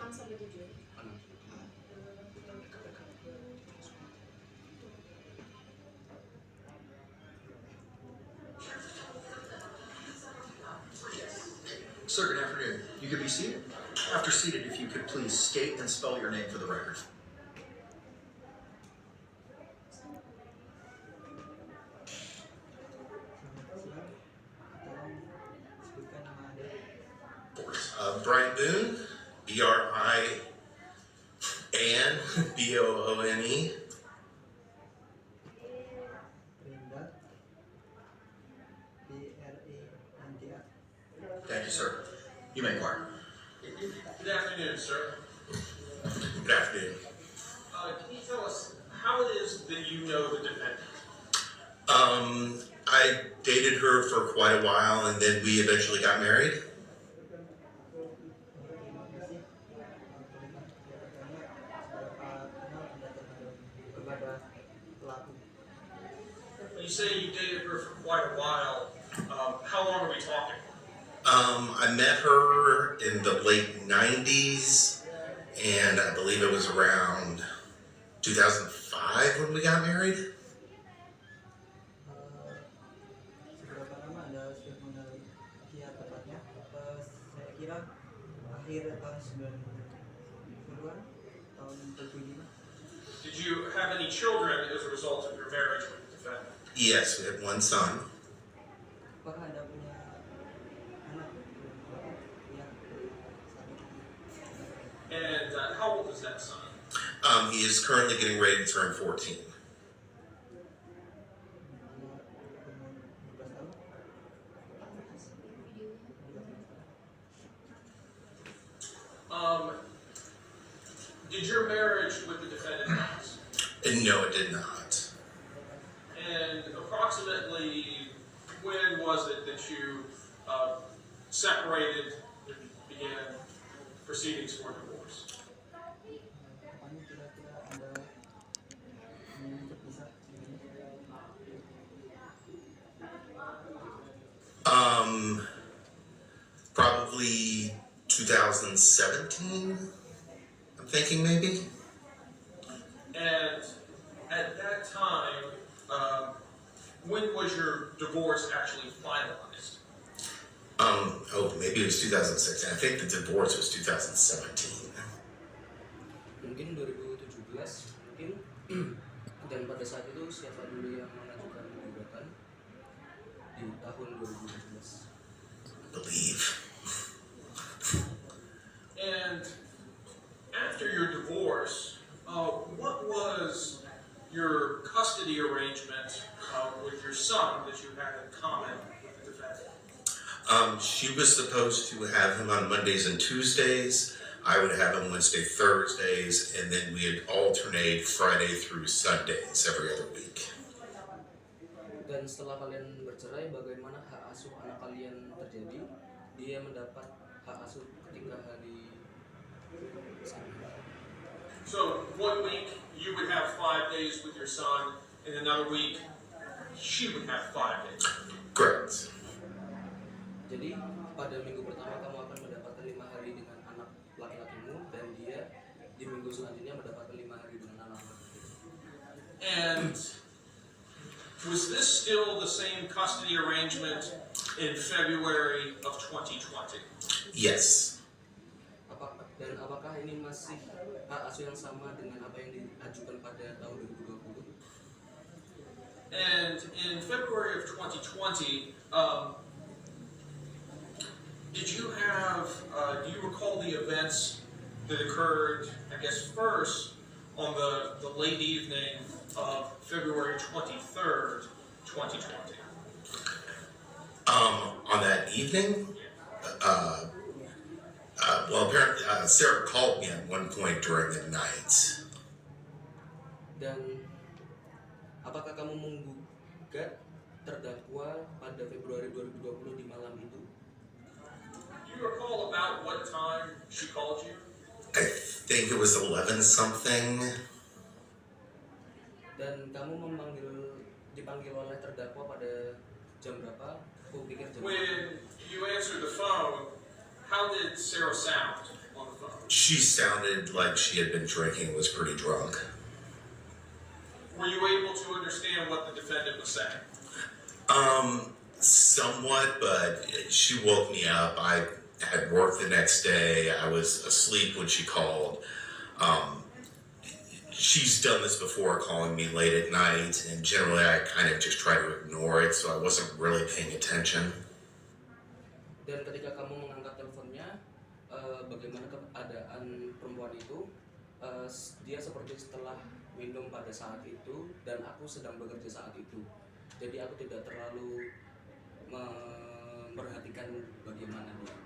sampai 7. Sir, good afternoon. You could be seated. After seated, if you could please state and spell your name for the record. Brian Boone, Brian Boone. Thank you, sir. You may inquire. Good afternoon, sir. Good afternoon. Can you tell us how it is that you know the defendant? I dated her for quite a while, and then we eventually got married. When you say you dated her for quite a while, how long are we talking? I met her in the late 90s, and I believe it was around 2005 when we got married. Did you have any children as a result of your marriage with the defendant? Yes, we had one son. And how old is that son? He is currently getting ready to turn 14. Did your marriage with the defendant last? No, it did not. And approximately when was it that you separated and began proceedings for divorce? Probably 2017, I'm thinking maybe. And at that time, when was your divorce actually finalized? Maybe it was 2016. I think the divorce was 2017. Mungkin 2017 mungkin dan pada saat itu siapa dulu yang mengajukan gugatan di tahun 2017? I believe. And after your divorce, what was your custody arrangement with your son that you had in common with the defendant? She was supposed to have him on Mondays and Tuesdays. I would have him Wednesday, Thursdays, and then we'd alternate Friday through Sundays every other week. Dan setelah kalian bercerai, bagaimana hak asuh anak kalian terjadi? Dia mendapat hak asuh ketika hari Sabtu. So 1 week you would have 5 days with your son, and another week she would have 5 days. Correct. Jadi pada minggu pertama kamu akan mendapatkan 5 hari dengan anak laki-lakimu, dan dia di minggu selanjutnya mendapatkan 5 hari dengan anak laki-lakimu. And was this still the same custody arrangement in February of 2020? Yes. Apakah ini masih hak asuh yang sama dengan apa yang diajukan pada tahun 2020? And in February of 2020, did you have, do you recall the events that occurred, I guess, first on the late evening of February 23rd, 2020? On that evening, well, apparently Sarah called me at one point during the night. Dan apakah kamu menggugat terdakwa pada Februari 2020 di malam itu? Do you recall about what time she called you? I think it was 11 something. Dan kamu dipanggil oleh terdakwa pada jam berapa? Aku pikir jam When you answered the phone, how did Sarah sound on the phone? She sounded like she had been drinking, was pretty drunk. Were you able to understand what the defendant was saying? Somewhat, but she woke me up. I had work the next day. I was asleep when she called. She's done this before, calling me late at night, and generally I kind of just try to ignore it, so I wasn't really paying attention. Dan ketika kamu mengangkat teleponnya, bagaimana keadaan perempuan itu? Dia seperti setelah minum pada saat itu, dan aku sedang bekerja saat itu. Jadi aku tidak terlalu memperhatikan bagaimana dia.